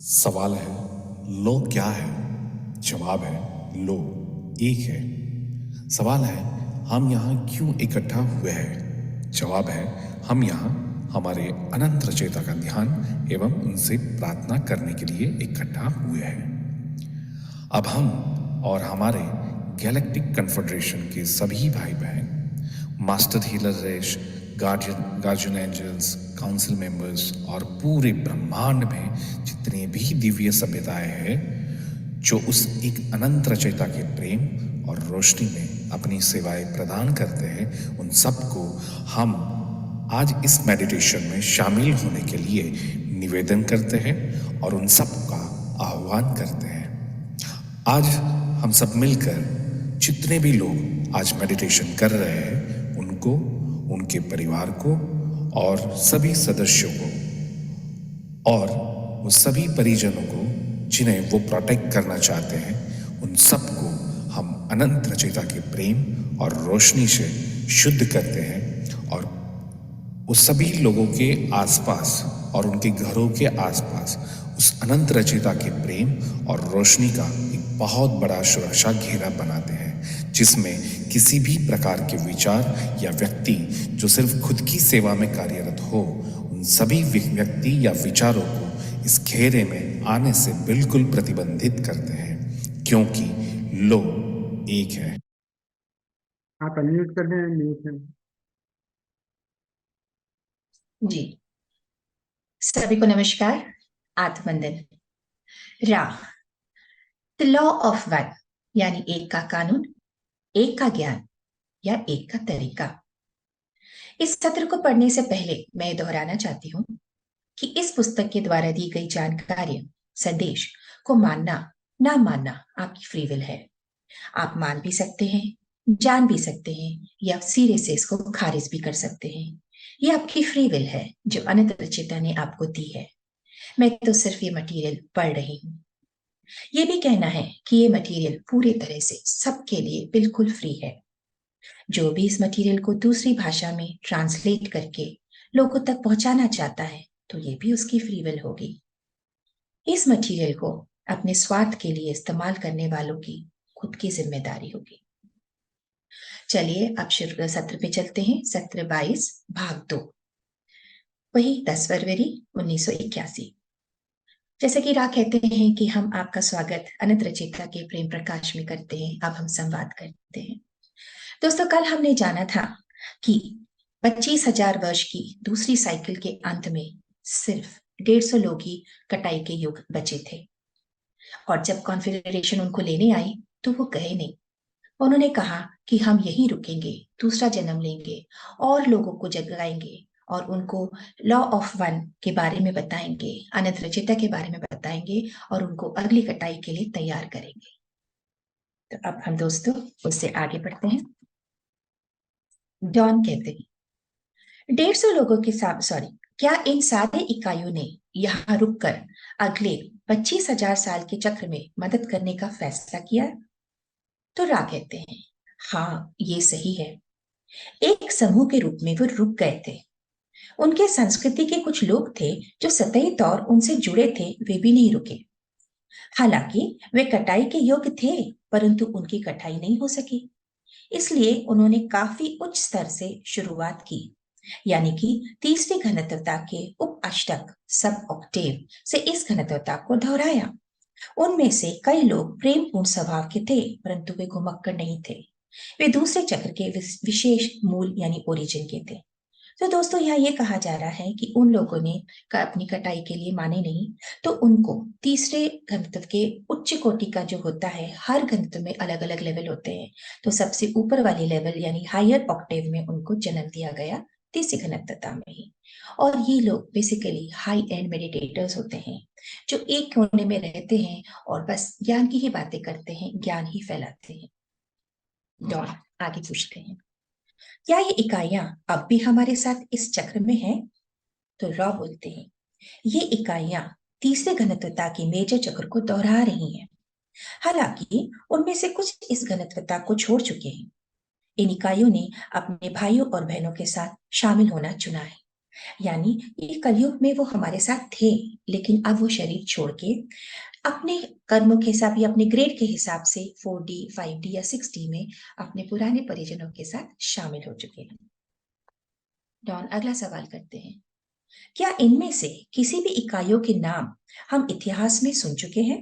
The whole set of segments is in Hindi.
सवाल है लो क्या है? जवाब है लो एक है। सवाल है हम यहाँ क्यों इकट्ठा हुए हैं? जवाब है हम यहाँ हमारे अनंत रचयिता का ध्यान एवं उनसे प्रार्थना करने के लिए इकट्ठा हुए हैं। अब हम और हमारे गैलेक्टिक कन्फेडरेशन के सभी भाई बहन, मास्टर हीलर रेश, गार्जियन एंजल्स, काउंसिल मेंबर्स और पूरे ब्रह्मांड में जितने भी दिव्य सभ्यताएं हैं जो उस एक अनंत रचयिता के प्रेम और रोशनी में अपनी सेवाएं प्रदान करते हैं, उन सबको हम आज इस मेडिटेशन में शामिल होने के लिए निवेदन करते हैं और उन सब का आह्वान करते हैं। आज हम सब मिलकर जितने भी लोग आज मेडिटेशन कर रहे हैं उनको, उनके परिवार को और सभी सदस्यों को और वो सभी परिजनों को जिन्हें वो प्रोटेक्ट करना चाहते हैं, उन सबको हम अनंत रचयिता के प्रेम और रोशनी से शुद्ध करते हैं और उस सभी लोगों के आसपास और उनके घरों के आसपास उस अनंत रचयिता के प्रेम और रोशनी का एक बहुत बड़ा सुरक्षा घेरा बनाते हैं, जिसमें किसी भी प्रकार के विचार या व्यक्ति जो सिर्फ खुद की सेवा में कार्यरत हो, उन सभी व्यक्ति या विचारों को इस घेरे में आने से बिल्कुल प्रतिबंधित करते हैं, क्योंकि लो एक है। आप अनम्यूट कर दें, म्यूट है। जी, सभी को नमस्कार, आत्मवंदन। रा, द लॉ ऑफ वन, यानी एक का कानून, एक का ज्ञान या एक का तरीका। इस सत्र को पढ़ने से पहले मैं दोहराना चाहती हूँ कि इस पुस्तक के द्वारा दी गई जानकारी, संदेश को मानना ना मानना आपकी फ्री विल है। आप मान भी सकते हैं, जान भी सकते हैं या सिरे से इसको खारिज भी कर सकते हैं। ये आपकी फ्री विल है जो अनंत रचयिता ने आपको दी है। मैं तो सिर्फ ये मटेरियल पढ़ रही हूँ। ये भी कहना है कि ये मटेरियल पूरी तरह से सबके लिए बिल्कुल फ्री है। जो भी इस मटेरियल को दूसरी भाषा में ट्रांसलेट करके लोगों तक पहुंचाना चाहता है, तो ये भी उसकी फ्री विल होगी। इस मटेरियल को अपने स्वार्थ के लिए इस्तेमाल करने वालों की खुद की जिम्मेदारी होगी। चलिए अब सत्र पे चलते हैं। सत्र 22 भाग 2, वही 10 फरवरी 1981। जैसे कि रा कहते हैं कि हम आपका स्वागत अनंत रचयिता के प्रेम प्रकाश में करते हैं। अब हम संवाद करते हैं। दोस्तों, कल हमने जाना था कि 25,000 वर्ष की दूसरी साइकिल के अंत में सिर्फ 150 लोग ही कटाई के युग बचे थे, और जब कॉन्फेडरेशन उनको लेने आई तो वो गए नहीं। उन्होंने कहा कि हम यहीं रुकेंगे, दूसरा जन्म लेंगे और लोगों को जगाएंगे और उनको लॉ ऑफ वन के बारे में बताएंगे, अनंत रचयिता के बारे में बताएंगे और उनको अगली कटाई के लिए तैयार करेंगे। तो अब हम दोस्तों उससे आगे बढ़ते हैं। डॉन कहते हैं 150 लोगों के साथ, क्या इन सारे इकाइयों ने यहाँ रुककर अगले 25,000 साल के चक्र में मदद करने का फैसला किया? तो रा कहते हैं हाँ, ये सही है। एक समूह के रूप में वो रुक गए थे। उनके संस्कृति के कुछ लोग थे जो सतही तौर उनसे जुड़े थे, वे भी नहीं रुके। हालांकि वे कटाई के योग्य थे, परंतु उनकी कटाई नहीं हो सकी। इसलिए उन्होंने काफी उच्च स्तर से शुरुआत की, यानी कि तीसरी घनत्वता के उप अष्टक सब ऑक्टेव से इस घनत्वता को दोहराया। उनमें से कई लोग प्रेमपूर्ण स्वभाव के थे, परंतु वे घुमक्कड़ नहीं थे। वे दूसरे चक्र के विशेष मूल यानी ओरिजिन के थे। तो दोस्तों, यहाँ ये कहा जा रहा है कि उन लोगों ने अपनी कटाई के लिए माने नहीं, तो उनको तीसरे घनत्व के उच्च कोटि का जो होता है, हर घनत्व में अलग अलग लेवल होते हैं, तो सबसे ऊपर वाले लेवल यानी हायर ऑक्टेव में उनको जन्म दिया गया, तीसरी घनत्वता में ही। और ये लोग बेसिकली हाई एंड मेडिटेटर्स होते हैं जो एक कोने में रहते हैं और बस ज्ञान की ही बातें करते हैं, ज्ञान ही फैलाते हैं। डॉन आगे पूछते हैं क्या ये इकाइयां अब भी हमारे साथ इस चक्र में हैं? तो रॉ बोलते हैं ये इकाइयां तीसरे घनत्वता की मेजर चक्र को दोहरा रही हैं। हालांकि उनमें से कुछ इस घनत्वता को छोड़ चुके हैं। इन इकाइयों ने अपने भाइयों और बहनों के साथ शामिल होना चुना है। यानी ये कलयुग में वो हमारे साथ थे, लेकिन अब वो शरीर छोड़ के अपने कर्मों के हिसाब या अपने ग्रेड के हिसाब से 4D 5D या 6D में अपने पुराने परिजनों के साथ शामिल हो चुके हैं। डॉन अगला सवाल करते हैं, क्या इनमें से किसी भी इकाइयों के नाम हम इतिहास में सुन चुके हैं,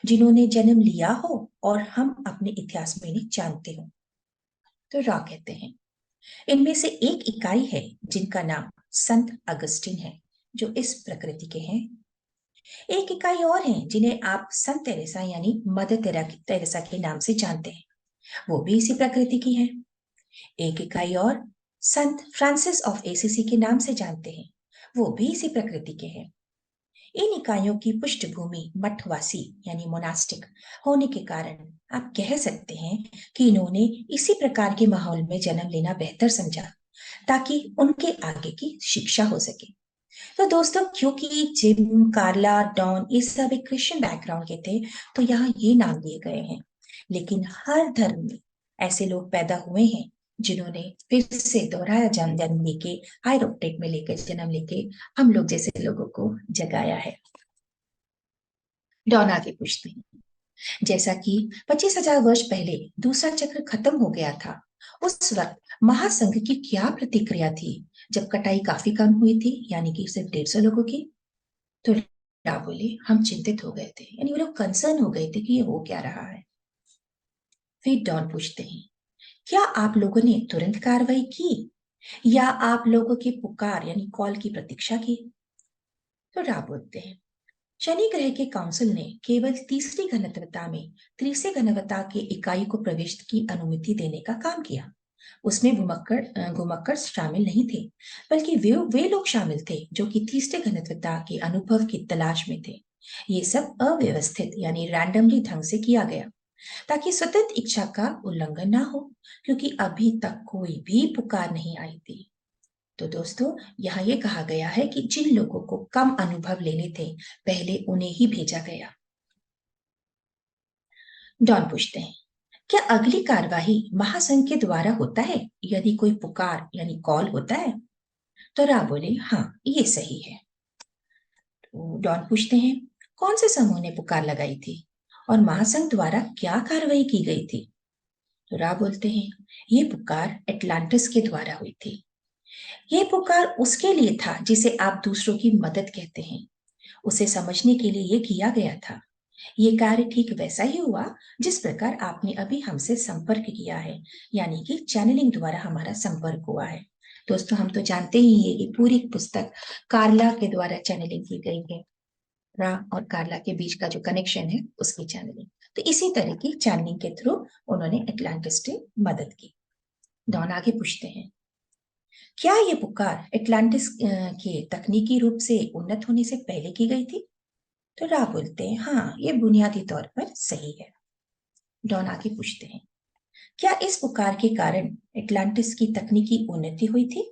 जिन्होंने जन्म लिया हो और हम अपने इतिहास में नहीं जानते हो? तो रॉ कहते हैं, इनमें से एक इकाई है जिनका नाम संत अगस्टिन है, जो इस प्रकृति के हैं। एक इकाई और है जिन्हें आप संत तेरेसा यानी मदर तेरेसा के नाम से जानते हैं, वो भी इसी प्रकृति की है। एक इकाई और संत फ्रांसिस ऑफ एसीसी के नाम से जानते हैं, वो भी इसी प्रकृति के हैं। इन इकाइयों की पृष्ठभूमि मठवासी यानी मोनास्टिक होने के कारण आप कह सकते हैं कि इन्होंने इसी प्रकार के माहौल में जन्म लेना बेहतर समझा, ताकि उनके आगे की शिक्षा हो सके। तो दोस्तों, क्योंकि जिम, कार्ला, डॉन ये सब एक क्रिश्चियन बैकग्राउंड के थे, तो यहाँ ये नाम दिए गए हैं। लेकिन हर धर्म में ऐसे लोग पैदा हुए हैं जिन्होंने फिर से दोहराया जन्म लेके, हायर ऑक्टेट में लेकर जन्म लेके हम लोग जैसे लोगों को जगाया है। डॉन आगे पूछते हैं, जैसा कि 25,000 वर्ष पहले दूसरा चक्र खत्म हो गया था, उस वक्त महासंघ की क्या प्रतिक्रिया थी जब कटाई काफी कम हुई थी, यानी कि सिर्फ 150 लोगों की? तो रा बोले, हम चिंतित हो गए थे, यानी वो लोग कंसर्न हो गए थे कि ये हो क्या रहा है। फिर डॉन पूछते हैं, क्या आप लोगों ने तुरंत कार्रवाई की या आप लोगों की पुकार यानी कॉल की प्रतीक्षा की? तो रा बोलते हैं, शनि ग्रह के काउंसिल ने केवल तीसरी घनत्वता में तीसरे घनत्वता के इकाई को प्रवेश की अनुमति देने का काम किया। उसमें घुमक्कड़ शामिल नहीं थे, बल्कि वे लोग शामिल थे जो कि तीसरे घनत्वता के अनुभव की तलाश में थे। ये सब अव्यवस्थित यानी रैंडमली ढंग से किया गया, ताकि स्वतंत्र इच्छा का उल्लंघन ना हो, क्योंकि अभी तक कोई भी पुकार नहीं आई थी। तो दोस्तों, यहाँ ये कहा गया है कि जिन लोगों को कम अनुभव लेने थे, पहले उन्हें ही भेजा गया। डॉन पूछते हैं, क्या अगली कार्यवाही महासंघ के द्वारा होता है यदि कोई पुकार यानी कॉल होता है? तो रा बोले, हाँ ये सही है। तो डॉन पूछते हैं, कौन से समूह ने पुकार लगाई थी और महासंघ द्वारा क्या कार्रवाई की गई थी? तो रा बोलते हैं, ये पुकार एटलांटिस के द्वारा हुई थी। ये पुकार उसके लिए था जिसे आप दूसरों की मदद कहते हैं, उसे समझने के लिए ये किया गया था। ये कार्य ठीक वैसा ही हुआ जिस प्रकार आपने अभी हमसे संपर्क किया है, यानी कि चैनलिंग द्वारा हमारा संपर्क हुआ है। दोस्तों, हम तो जानते ही हैं ये पूरी पुस्तक कार्ला के द्वारा चैनलिंग की गई है। रा और कार्ला के बीच का जो कनेक्शन है उसकी चैनलिंग, तो इसी तरह की चैनलिंग के थ्रू उन्होंने एटलांटिस की मदद की। डॉन आगे पूछते हैं, क्या ये पुकार एटलांटिस के तकनीकी रूप से उन्नत होने से पहले की गई थी? तो रा बोलते हैं, हाँ ये बुनियादी तौर पर सही है। डॉन आगे पूछते हैं, क्या इस पुकार के कारण एटलांटिस की तकनीकी उन्नति हुई थी?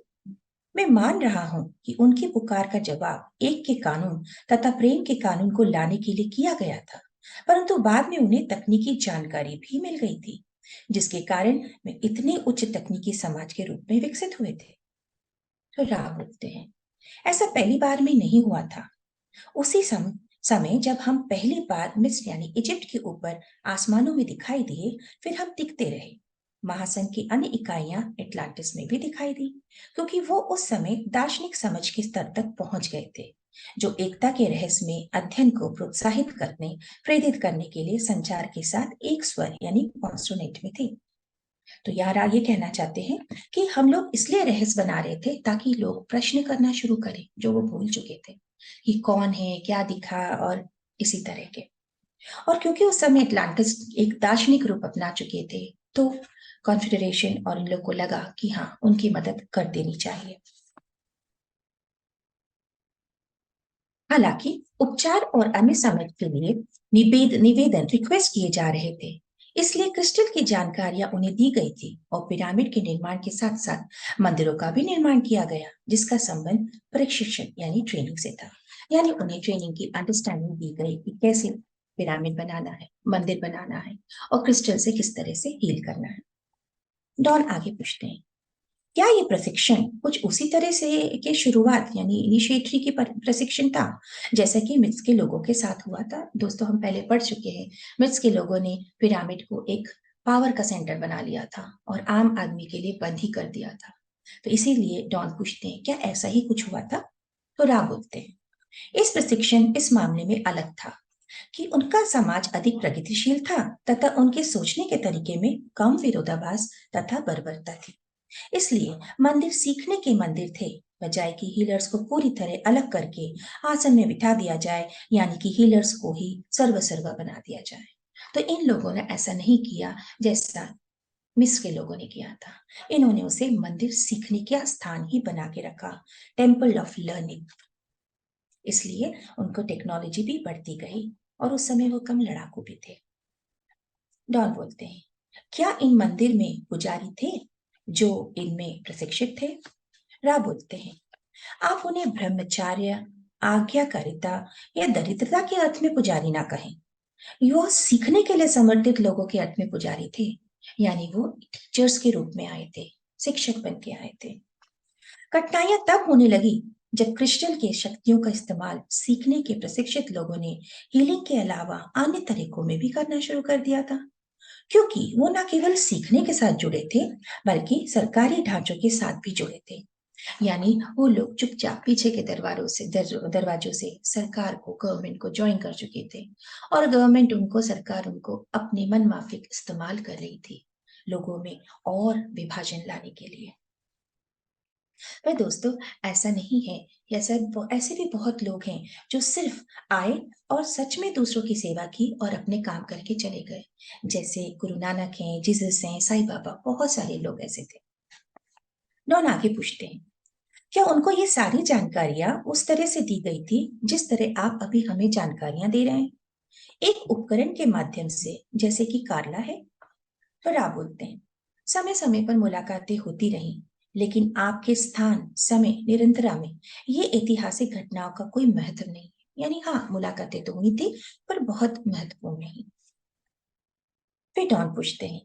मैं मान रहा हूं कि उनकी पुकार का जवाब एक के कानून तथा प्रेम के कानून को लाने के लिए किया गया था, परंतु बाद में उन्हें तकनीकी जानकारी भी मिल गई थी, जिसके कारण वे इतने उच्च तकनीकी समाज के रूप में विकसित हुए थे। तो रा बोलते हैं, ऐसा पहली बार में नहीं हुआ था। उसी समय जब हम पहली बार मिस्र यानी इजिप्ट के ऊपर आसमानों में दिखाई दिए, फिर हम टिकते रहे। महासंघ की अन्य इकाइयां एटलांटिस में भी दिखाई दी, क्योंकि वो उस समय दार्शनिक समझ के स्तर तक पहुंच गए थे, जो एकता के रहस्य में अध्ययन को प्रोत्साहित करने, प्रेरित करने के लिए संचार के साथ एक स्वर यानी कॉन्सोनेंट में थे। तो यार ये कहना चाहते हैं कि हम लोग इसलिए रहस्य बना रहे थे ताकि लोग प्रश्न करना शुरू करें, जो वो भूल चुके थे कि कौन है, क्या दिखा और इसी तरह के। और क्योंकि उस समय एटलांटिस एक दार्शनिक रूप अपना चुके थे, तो कॉन्फेडरेशन और इन लोग को लगा कि हाँ उनकी मदद कर देनी चाहिए। हालांकि उपचार और अन्य समझ के लिए निवेदन रिक्वेस्ट किए जा रहे थे, इसलिए क्रिस्टल की जानकारियां उन्हें दी गई थी और पिरामिड के निर्माण के साथ साथ मंदिरों का भी निर्माण किया गया, जिसका संबंध प्रशिक्षण यानी ट्रेनिंग से था। यानी उन्हें ट्रेनिंग की अंडरस्टैंडिंग दी गई कि कैसे पिरामिड बनाना है, मंदिर बनाना है और क्रिस्टल से किस तरह से हील करना है। डॉन आगे पूछते हैं, क्या ये प्रशिक्षण कुछ उसी तरह से के शुरुआत यानी इनिशिएटरी की प्रशिक्षण था जैसा कि मिस्र के लोगों के साथ हुआ था? दोस्तों, हम पहले पढ़ चुके हैं, मिस्र के लोगों ने पिरामिड को एक पावर का सेंटर बना लिया था और आम आदमी के लिए बंद ही कर दिया था। तो इसीलिए डॉन पूछते हैं, क्या ऐसा ही कुछ हुआ था? तो रा बोलते हैं, इस प्रशिक्षण इस मामले में अलग था कि उनका समाज अधिक प्रगतिशील था तथा उनके सोचने के तरीके में कम विरोधाभास तथा बर्बरता थी। इसलिए मंदिर सीखने के मंदिर थे, बजाय कि हीलर्स को पूरी तरह अलग करके आसन में बिठा दिया जाए, यानी कि हीलर्स को ही सर्वसर्वा बना दिया जाए। तो इन लोगों ने ऐसा नहीं किया जैसा मिस्र के लोगों ने किया था। इन्होंने उसे मंदिर सीखने का स्थान ही बना के रखा, टेम्पल ऑफ लर्निंग। इसलिए उनको टेक्नोलॉजी भी बढ़ती गई और उस समय वो कम लड़ाकू भी थे। डॉन बोलते हैं, क्या इन मंदिर में पुजारी थे जो इनमें प्रशिक्षित थे? रा बोलते हैं, आप उन्हें ब्रह्मचार्य, आज्ञाकारिता या दरिद्रता के अर्थ में पुजारी ना कहें। वो सीखने के लिए समर्पित लोगों के अर्थ में पुजारी थे, यानी वो टीचर्स के रूप में आए थे, शिक्षक बन के आए थे। कठिनाइयां तब होने लगी जब क्रिस्टल के शक्तियों का इस्तेमाल सीखने के प्रशिक्षित लोगों ने हीलिंग के अलावा अन्य तरीकों में भी करना शुरू कर दिया था, क्योंकि वो न केवल सीखने के साथ जुड़े थे बल्कि सरकारी ढांचों के साथ भी जुड़े थे। यानी वो लोग चुपचाप पीछे के दरवाजों से सरकार को, गवर्नमेंट को ज्वाइन कर चुके थे और गवर्नमेंट उनको, सरकार उनको अपने मन माफिक इस्तेमाल कर रही थी लोगों में और विभाजन लाने के लिए। पर दोस्तों, ऐसा नहीं है। ऐसे भी बहुत लोग हैं जो सिर्फ आए और सच में दूसरों की सेवा की और अपने काम करके चले गए, जैसे गुरु नानक हैं, जीसस हैं, साईं बाबा, बहुत सारे लोग ऐसे थे। डॉन आगे पूछते हैं, क्या उनको ये सारी जानकारियां उस तरह से दी गई थी जिस तरह आप अभी हमें जानकारियां दे रहे हैं, एक उपकरण के माध्यम से, जैसे कि कार्ला है? पर आप बोलते हैं, समय समय पर मुलाकातें होती रहीं, लेकिन आपके स्थान, समय, निरंतरा में ये ऐतिहासिक घटनाओं का कोई महत्व नहीं। यानी हाँ, मुलाकातें तो हुई थी पर बहुत महत्वपूर्ण नहीं। फिर डॉन पूछते हैं,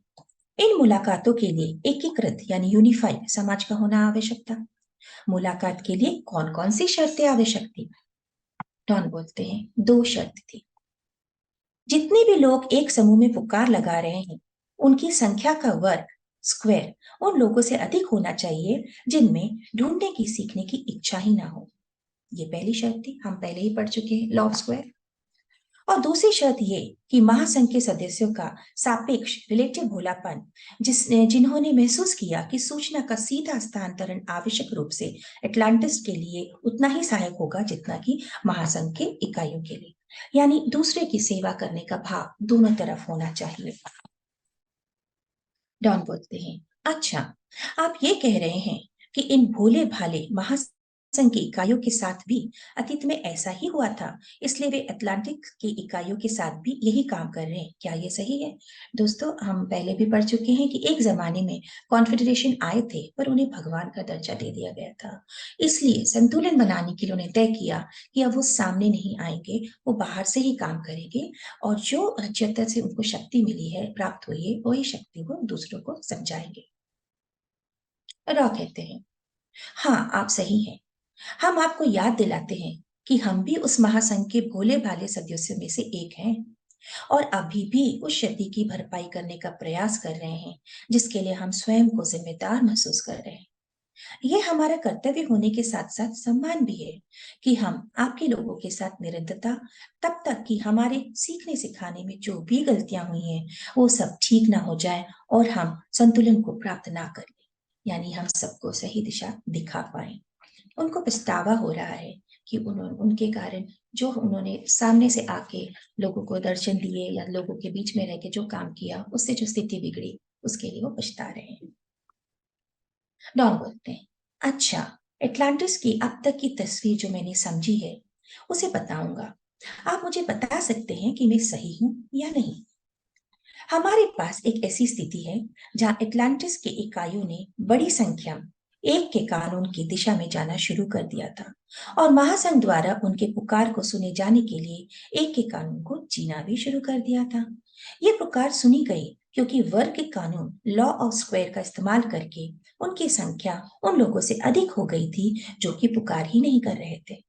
इन मुलाकातों के लिए एकीकृत यानी यूनिफाइड समाज का होना आवश्यक था। मुलाकात के लिए कौन कौन सी शर्तें आवश्यक थी? डॉन बोलते हैं, दो शर्त थी। जितने भी लोग एक समूह में पुकार लगा रहे हैं, उनकी संख्या का वर्ग, स्क्वायर, उन लोगों से अधिक होना चाहिए जिनमें ढूंढने की, सीखने की इच्छा ही ना हो। ये पहली शर्त थी, हम पहले ही पढ़ चुके हैं, लॉ ऑफ स्क्वायर। और दूसरी शर्त ये कि महासंघ के सदस्यों का सापेक्ष, रिलेटिव भोलापन, जिन्होंने महसूस किया कि सूचना का सीधा हस्तांतरण आवश्यक रूप से एटलांटिस के लिए उतना ही सहायक होगा जितना कि महासंघ के इकाइयों के लिए। यानी दूसरे की सेवा करने का भाव दोनों तरफ होना चाहिए। डॉन बोलते हैं, अच्छा, आप ये कह रहे हैं कि इन भोले भाले महासंघ की इकाइयों के साथ भी अतीत में ऐसा ही हुआ था, इसलिए वे अटलांटिक की इकाइयों के साथ भी यही काम कर रहे हैं, क्या ये सही है? दोस्तों, हम पहले भी पढ़ चुके हैं कि एक जमाने में कॉन्फेडरेशन आए थे पर उन्हें भगवान का दर्जा दे दिया गया था। इसलिए संतुलन बनाने के लिए उन्हें तय किया कि अब वो सामने नहीं आएंगे, वो बाहर से ही काम करेंगे और जो रचयिता से उनको शक्ति मिली है, प्राप्त हुई है, वही शक्ति वो दूसरों को समझाएंगे। रॉ कहते हैं, हाँ, आप सही हैं। हम आपको याद दिलाते हैं कि हम भी उस महासंघ के भोले भाले सदस्यों में से एक हैं और अभी भी उस क्षति की भरपाई करने का प्रयास कर रहे हैं जिसके लिए हम स्वयं को जिम्मेदार महसूस कर रहे हैं। ये हमारा कर्तव्य होने के साथ साथ सम्मान भी है कि हम आपके लोगों के साथ निरंतरता, तब तक कि हमारे सीखने सिखाने में जो भी गलतियां हुई हैं वो सब ठीक ना हो जाए और हम संतुलन को प्राप्त ना कर लें, यानी हम सबको सही दिशा दिखा पाए। उनको पछतावा हो रहा है कि उन्होंने, उनके कारण, जो उन्होंने सामने से आके लोगों को दर्शन दिए या लोगों के बीच में रह के जो काम किया, उससे जो स्थिति बिगड़ी, उसके लिए वो पछता रहे हैं। डॉन बोलते हैं, अच्छा, एटलांटिस की अब तक की तस्वीर जो मैंने समझी है उसे बताऊंगा। आप मुझे बता सकते हैं कि मैं सही हूं या नहीं? हमारे पास एक ऐसी स्थिति है जहां एटलांटिस के इकाइयों ने बड़ी संख्या में एक के कानून की दिशा में जाना शुरू कर दिया था और महासंघ द्वारा उनके पुकार को सुने जाने के लिए एक के कानून को जीना भी शुरू कर दिया था। ये पुकार सुनी गई क्योंकि वर्ग के कानून लॉ ऑफ स्क्वायर का इस्तेमाल करके उनकी संख्या उन लोगों से अधिक हो गई थी जो कि पुकार ही नहीं कर रहे थे।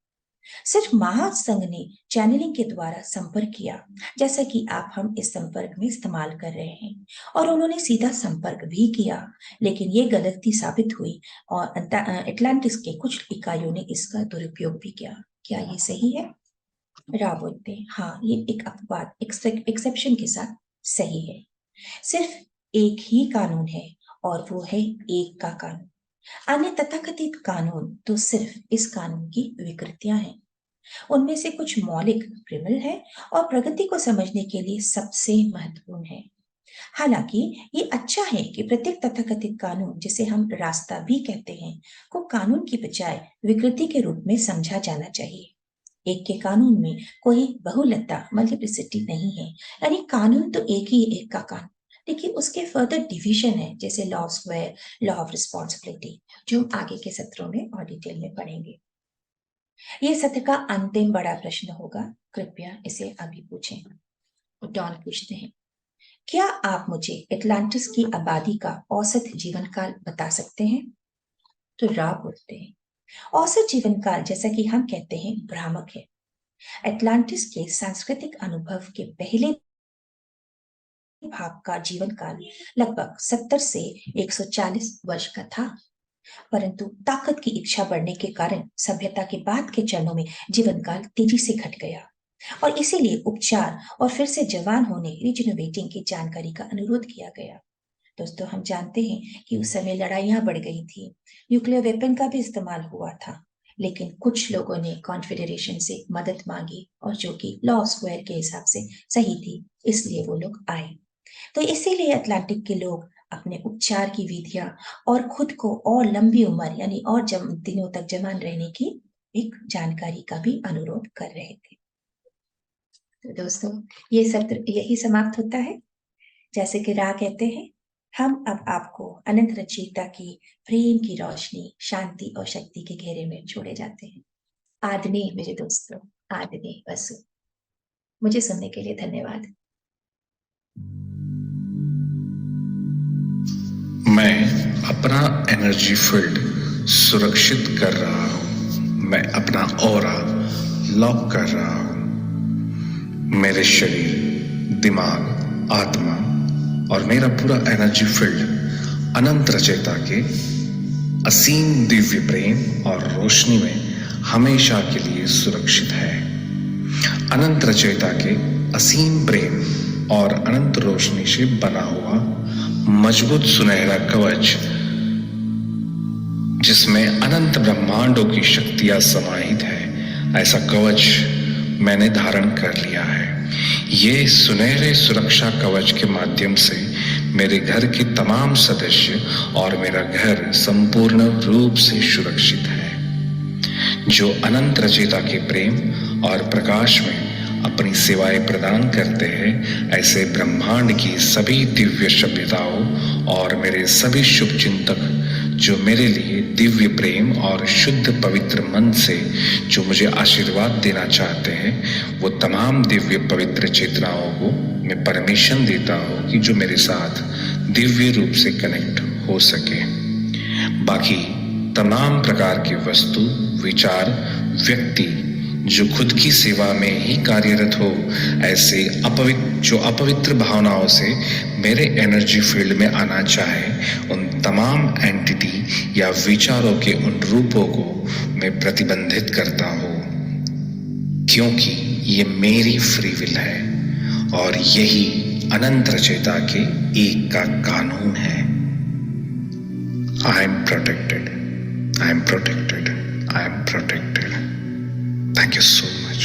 सिर्फ महासंघ ने चैनलिंग के द्वारा संपर्क किया, जैसा कि आप हम इस संपर्क में इस्तेमाल कर रहे हैं, और उन्होंने सीधा संपर्क भी किया, लेकिन ये गलती साबित हुई और एटलांटिस के कुछ इकाइयों ने इसका दुरुपयोग भी किया। क्या ये सही है? रा बोलते हैं, हाँ, ये एक अपवाद एक्सेप्शन के साथ सही है। सिर्फ एक ही कानून है और वो है एक का कानून। अन्य तथाकथित कानून तो सिर्फ इस कानून की विकृतियां हैं। उनमें से कुछ मौलिक, प्रिमल है और प्रगति को समझने के लिए सबसे महत्वपूर्ण है। हालांकि ये अच्छा है कि प्रत्येक तथाकथित कानून, जिसे हम रास्ता भी कहते हैं, को कानून की बजाय विकृति के रूप में समझा जाना चाहिए। एक के कानून में कोई बहुलता, मल्टीप्लिसिटी नहीं है, यानी कानून तो एक ही एक का कानून, लेकिन उसके फर्दर डिवीजन है, जैसे law of square, law of responsibility, जो हम आगे के सत्रों में और डिटेल में पढ़ेंगे। ये सत्र का अंतिम बड़ा प्रश्न होगा, कृपया इसे अभी पूछें। डॉन पूछते हैं, क्या आप मुझे एटलांटिस की आबादी का औसत जीवन काल बता सकते हैं? तो रा बोलते हैं, औसत जीवन काल, जैसा कि हम कहते हैं, भ्रामक है। एटलांटिस के सांस्कृतिक अनुभव के पहले भाग का जीवन काल लगभग 70 से 140 वर्ष का था, परंतु ताकत की इच्छा बढ़ने के कारण सभ्यता के बाद के चरणों में जीवन काल तेजी से घट गया और इसीलिए उपचार और फिर से जवान होने, रिजेनरेटिंग की जानकारी का अनुरोध किया गया। दोस्तों, हम जानते हैं कि उस समय लड़ाइयां बढ़ गई थी, न्यूक्लियर वेपन का भी इस्तेमाल हुआ था, लेकिन कुछ लोगों ने कॉन्फेडरेशन से मदद मांगी और जो कि लॉ ऑफ स्क्वायर के हिसाब से सही थी, इसलिए वो लोग आए। तो इसीलिए अटलांटिक के लोग अपने उपचार की विधियां और खुद को और लंबी उम्र, यानी और दिनों तक जवान रहने की एक जानकारी का भी अनुरोध कर रहे थे। तो दोस्तों, ये सत्र यही समाप्त होता है। जैसे कि रा कहते हैं, हम अब आपको अनंत रचयिता की प्रेम की रोशनी, शांति और शक्ति के घेरे में छोड़े जाते हैं। आदरणीय मेरे दोस्तों, आदरणीय वसु, मुझे सुनने के लिए धन्यवाद। मैं अपना एनर्जी फील्ड सुरक्षित कर रहा हूं। मैं अपना ऑरा लॉक कर रहा हूं। मेरे शरीर, दिमाग, आत्मा और मेरा पूरा एनर्जी फील्ड अनंत रचयिता के असीम दिव्य प्रेम और रोशनी में हमेशा के लिए सुरक्षित है। अनंत रचयिता के असीम प्रेम और अनंत रोशनी से बना हुआ मजबूत सुनहरा कवच, जिसमें अनंत ब्रह्मांडों की शक्तियां समाहित है, ऐसा कवच मैंने धारण कर लिया है। ये सुनहरे सुरक्षा कवच के माध्यम से मेरे घर के तमाम सदस्य और मेरा घर संपूर्ण रूप से सुरक्षित है। जो अनंत रचयिता के प्रेम और प्रकाश में अपनी सेवाएं प्रदान करते हैं, ऐसे ब्रह्मांड की सभी दिव्य सभ्यताओं और मेरे सभी शुभ चिंतक जो मेरे लिए दिव्य प्रेम और शुद्ध पवित्र मन से जो मुझे आशीर्वाद देना चाहते हैं, वो तमाम दिव्य पवित्र चेतनाओं को मैं परमिशन देता हूँ कि जो मेरे साथ दिव्य रूप से कनेक्ट हो सके। बाकी तमाम प्रकार की वस्तु, विचार, व्यक्ति जो खुद की सेवा में ही कार्यरत हो, ऐसे अपवित्र भावनाओं से मेरे एनर्जी फील्ड में आना चाहे, उन तमाम एंटिटी या विचारों के उन रूपों को मैं प्रतिबंधित करता हूँ, क्योंकि ये मेरी फ्री विल है और यही अनंत रचयिता के एक का कानून है। I am protected, I am protected, I am protected. Thank you so much.